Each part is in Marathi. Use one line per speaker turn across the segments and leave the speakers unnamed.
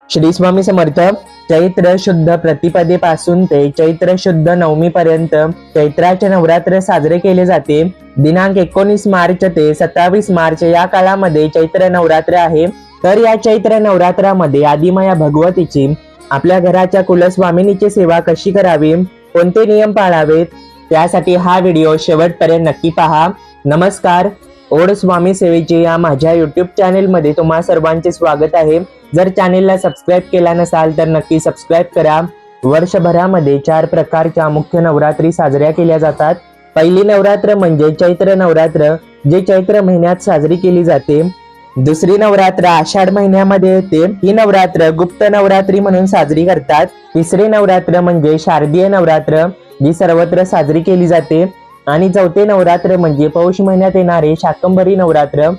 श्री स्वामी समर्थ. चैत्र शुद्ध प्रतिपदेपासून ते चैत्र शुद्ध नवमी पर्यंत चैत्राचे नवरात्र साजरे केले जाते. दिनांक 19 मार्च ते 27 मार्च या काळामध्ये चैत्र नवरात्र आहे. तर या चैत्र नवरात्रामध्ये आदिमाया भगवतीची आपल्या घराच्या कुलस्वामिनीची सेवा कशी करावी, कोणते नियम पाळावेत, त्यासाठी हा व्हिडिओ शेवटपर्यंत नक्की पहा. नमस्कार. ओढ स्वामी सेवेची या माझ्या युट्यूब चॅनेलमध्ये तुम्हा सर्वांचे स्वागत आहे. जर चॅनेलला सबस्क्राईब केला नसाल तर नक्की सबस्क्राईब करा. वर्षभरामध्ये 4 प्रकारच्या मुख्य नवरात्री साजऱ्या केल्या जातात. पहिली नवरात्र म्हणजे चैत्र नवरात्र, जे चैत्र महिन्यात साजरी केली जाते. दुसरी नवरात्र आषाढ महिन्यामध्ये येते. ही नवरात्र गुप्त नवरात्री म्हणून साजरी करतात. तिसरी नवरात्र म्हणजे शारदीय नवरात्र, जी सर्वत्र साजरी केली जाते. आणि चौथे नवरात्र म्हणजे पौष महिन्यात येणारे शाकंभरी नवरात्र.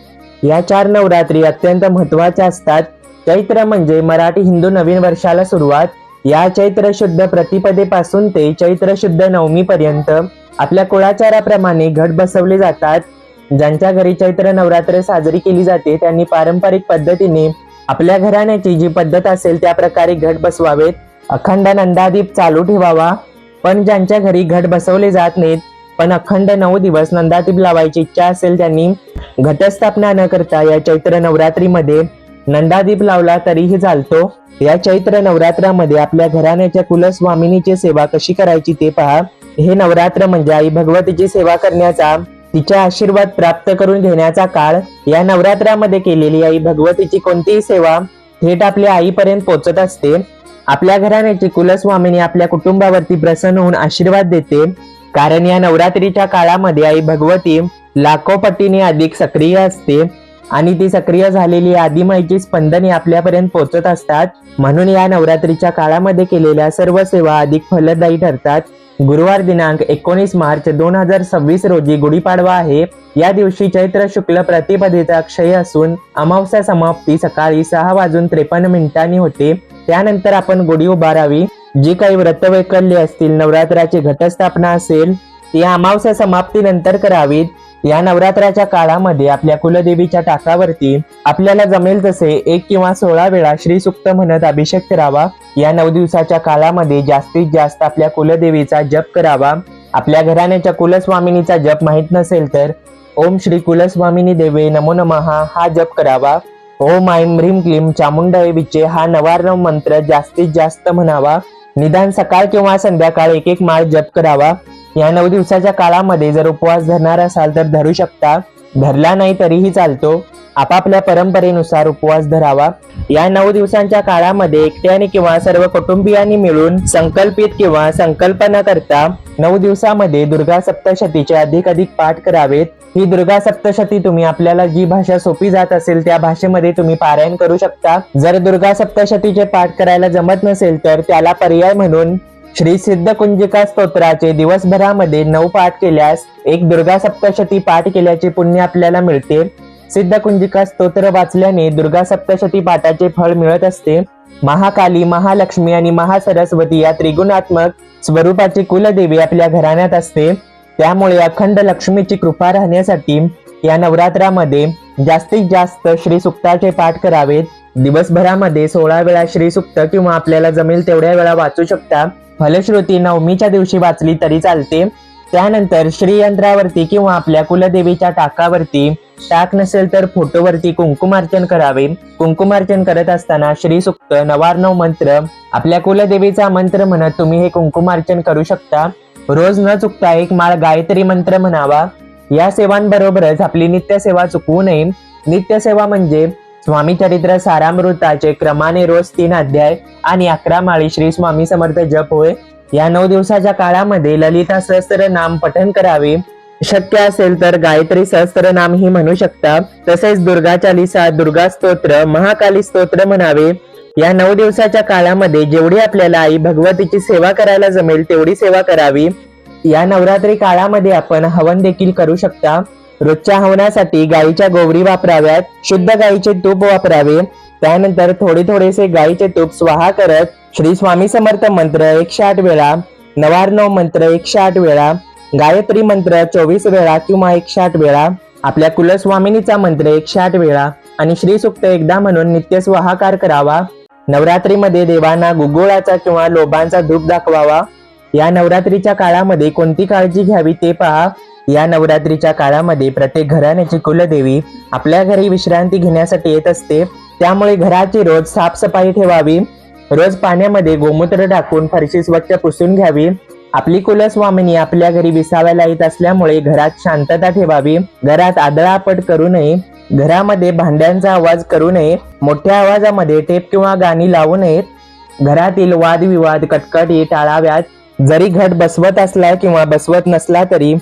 या 4 नवरात्री अत्यंत महत्त्वाच्या असतात. चैत्र म्हणजे मराठी हिंदू नवीन वर्षाला सुरुवात. या चैत्र शुद्ध प्रतिपदेपासून ते चैत्र शुद्ध नवमी पर्यंत आपल्या कुळाचाराप्रमाणे घट बसवले जातात. ज्यांच्या घरी चैत्र नवरात्र साजरी केली जाते त्यांनी पारंपरिक पद्धतीने आपल्या घराण्याची जी पद्धत असेल त्या प्रकारे घट बसवावेत. अखंड नंदादीप चालू ठेवावा. पण ज्यांच्या घरी घट बसवले जात नाहीत पण अखंड 9 दिवस नंदादीप लावायची इच्छा असेल त्यांनी घटस्थापना न करता या चैत्र नवरात्रीमध्ये नंदादीप लावला तरीही चालतो. या चैत्र नवरात्रामध्ये आपल्या घराण्याच्या कुलस्वामिनीची सेवा कशी करायची ते पहा. हे नवरात्र म्हणजे आई भगवतीची सेवा करण्याचा, तिचा आशीर्वाद प्राप्त करून घेण्याचा काळ. या नवरात्रामध्ये केलेली आई भगवतीची कोणतीही सेवा थेट आपल्या आईपर्यंत पोहोचत असते. आपल्या घराण्याची कुलस्वामिनी आपल्या कुटुंबावरती प्रसन्न होऊन आशीर्वाद देते. कारण या नवरात्रीच्या काळामध्ये आई भगवती लाखो पटीने अधिक सक्रिय असते आणि ती सक्रिय झालेली आदिमाईची स्पंदने आपल्यापर्यंत पोहोचत असतात. म्हणून या नवरात्रीच्या काळामध्ये केलेल्या सर्व सेवा अधिक फलदायी ठरतात. गुरुवार दिनांक 19 मार्च 2026 रोजी गुढीपाडवा आहे. या दिवशी चैत्र शुक्ल प्रतिपदेचा अक्षय असून अमावस्या समाप्ती सकाळी 6:53 होते. त्यानंतर आपण गुढी उभारावी. जी काही व्रतवैकल्ये असतील, नवरात्राची घटस्थापना असेल, ती अमावस्या समाप्तीनंतर करावीत. या नवरात्राच्या काळामध्ये आपल्या कुलदेवीच्या टाकावरती आपल्याला जमेल तसे 1 किंवा 16 वेळा श्री सुक्त म्हणत अभिषेक करावा. या 9 दिवसाच्या काळामध्ये जास्तीत जास्त आपल्या कुलदेवीचा जप करावा. आपल्या घराण्याच्या कुलस्वामिनीचा जप माहित नसेल तर ओम श्री कुलस्वामिनी देवे नमो नमः हा जप करावा. ओम ऐं ह्रीं क्लीं चामुंडाय विचे हा नवार्णव मंत्र जास्तीत जास्त म्हणावा. निदान सकाळ किंवा संध्याकाळ 1 माळ जप करावा. या 9 दिवसाच्या काळामध्ये जर उपवास धरणार असाल तर धरू शकता, धरला नाही तरीही चालतो. आपापल्या परंपरेनुसार उपवास धरावा. या 9 दिवसांच्या काळामध्ये एकट्याने किंवा सर्व कुटुंबियांनी मिळून संकल्पित किंवा संकल्पना करता 9 दिवसामध्ये दुर्गा सप्तशतीचे अधिक पाठ करावेत. ही दुर्गा सप्तशती तुम्ही आपल्याला जी भाषा सोपी जात असेल त्या भाषेमध्ये तुम्ही पारायण करू शकता. जर दुर्गा सप्तशतीचे पाठ करायला जमत नसेल तर त्याला पर्याय म्हणून श्री सिद्ध कुंजिका स्तोत्राचे दिवसभरामध्ये 9 पाठ केल्यास एक दुर्गा सप्तशती पाठ केल्याचे पुण्य आपल्याला मिळते. सिद्ध कुंजिका स्तोत्र वाचल्याने दुर्गा सप्तशती पाठाचे फळ मिळत असते. महाकाली, महालक्ष्मी आणि महासरस्वती या त्रिगुणात्मक स्वरूपाची कुलदेवी आपल्या घराण्यात असते. त्यामुळे अखंड लक्ष्मीची कृपा राहण्यासाठी या नवरात्रामध्ये जास्तीत जास्त श्री सुक्ताचे पाठ करावेत. दिवसभरामध्ये 16 वेळा श्री सुक्त किंवा आपल्याला जमेल तेवढ्या वेळा वाचू शकता. फलश्रुती नवमीच्या दिवशी वाचली तरी चालते. त्यानंतर श्रीयंत्रावरती किंवा आपल्या कुलदेवीच्या टाकावरती, टाक नसेल तर फोटोवरती कुंकुमार्चन करावे. कुंकुमार्चन करत असताना श्री सुक्त, नवार्णव मंत्र, आपल्या कुलदेवीचा मंत्र म्हणत तुम्ही हे कुंकुमार्चन करू शकता. रोज न चुकता 1 माळ गायत्री मंत्र म्हणावा. या सेवांबरोबरच आपली नित्यसेवा चुकवू नये. नित्यसेवा म्हणजे स्वामी चरित्र सारामृताचे क्रमाने रोज 3 अध्याय आणि 11 माळी श्री स्वामी समर्थ जप होय. या 9 दिवसाच्या काळामध्ये ललिता सहस्त्र नाम पठण करावे. शक्य असेल तर गायत्री सहस्त्र नाम ही म्हणू शकता. तसेच दुर्गा चालीसा, दुर्गा स्तोत्र, महाकाली स्तोत्र म्हणावे. या 9 दिवसाच्या काळामध्ये जेवढी आपल्याला आई भगवतीची सेवा करायला जमेल तेवढी सेवा करावी. या नवरात्री काळामध्ये आपण हवन देखील करू शकता. रोजच्या हवनासाठी गाईच्या गोवरी वापराव्यात. शुद्ध गाईचे तूप वापरावे. त्यानंतर थोडेसे गाईचे तूप स्वाहा करत श्री स्वामी समर्थ मंत्र 108 वेळा, नवार्णव मंत्र 108 वेळा, गायत्री मंत्र 24 वेळा किंवा 108 वेळा, आपल्या कुलस्वामिनीचा मंत्र 108 वेळा आणि श्री सुक्त एकदा म्हणून नित्य स्वाहाकार करावा. नवरात्रीमध्ये देवांना गुगुळाचा किंवा लोबांचा धूप दाखवावा. या नवरात्रीच्या काळामध्ये कोणती काळजी घ्यावी ते पहा. या नवरात्रीच्या काळामध्ये प्रत्येक घराण्याची कुलदेवी आपल्या घरी विश्रांती घेण्यासाठी येत असते. त्यामुळे घराची रोज साफसफाई ठेवावी. रोज पाण्यामध्ये गोमूत्र टाकून फरशी स्वच्छ पुसून घ्यावी. आपली कुलस्वामिनी आपल्या घरी विसाव्याला येत असल्यामुळे घरात शांतता ठेवावी. घरात आदळापट करू नये. घरामध्ये भांड्यांचा आवाज करू नये. मोठ्या आवाजामध्ये टेप किंवा गाणी लावू नयेत. घरातील वादविवाद कटकटी टाळाव्यात. जरी घट बसवत असला किंवा बसवत नसला तरी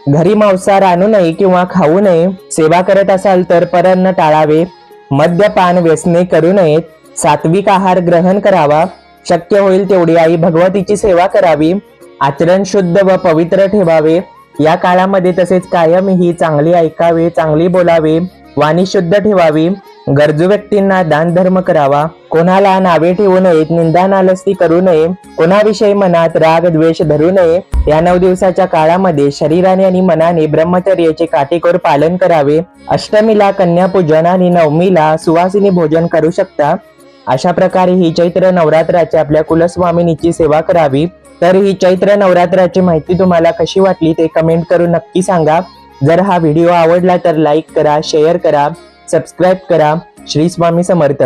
घरी मांसाहार आणू नये किंवा खाऊ नये. सेवा करत असाल तर परअन्न टाळावे. मद्यपान व्यसने करू नयेत. सात्विक आहार ग्रहण करावा. शक्य होईल तेवढी आई भगवतीची सेवा करावी. आचरण शुद्ध व पवित्र ठेवावे. या काळामध्ये तसेच कायमही चांगले ऐकावे, चांगली बोलावे, वाणी शुद्ध ठेवावी. गरजू व्यक्तींना दान धर्म करावा. कोणाला नावे ठेवू नयेत. निंदा नालस्ती करू नये. कोणाविषयी मनात राग द्वेष धरू नये. या 9 दिवसाच्या काळामध्ये शरीराने आणि मनाने ब्रह्मचर्याचे काटेकोर पालन करावे. अष्टमीला कन्यापूजन आणि नवमीला सुवासिनी भोजन करू शकता. अशा प्रकारे ही चैत्र नवरात्राची आपल्या कुलस्वामिनीची सेवा करावी. तर ही चैत्र नवरात्राची माहिती तुम्हाला कशी वाटली ते कमेंट करून नक्की सांगा. जर हा व्हिडिओ आवडला तर लाईक करा, शेअर करा, सबस्क्राईब करा. श्री स्वामी समर्थ.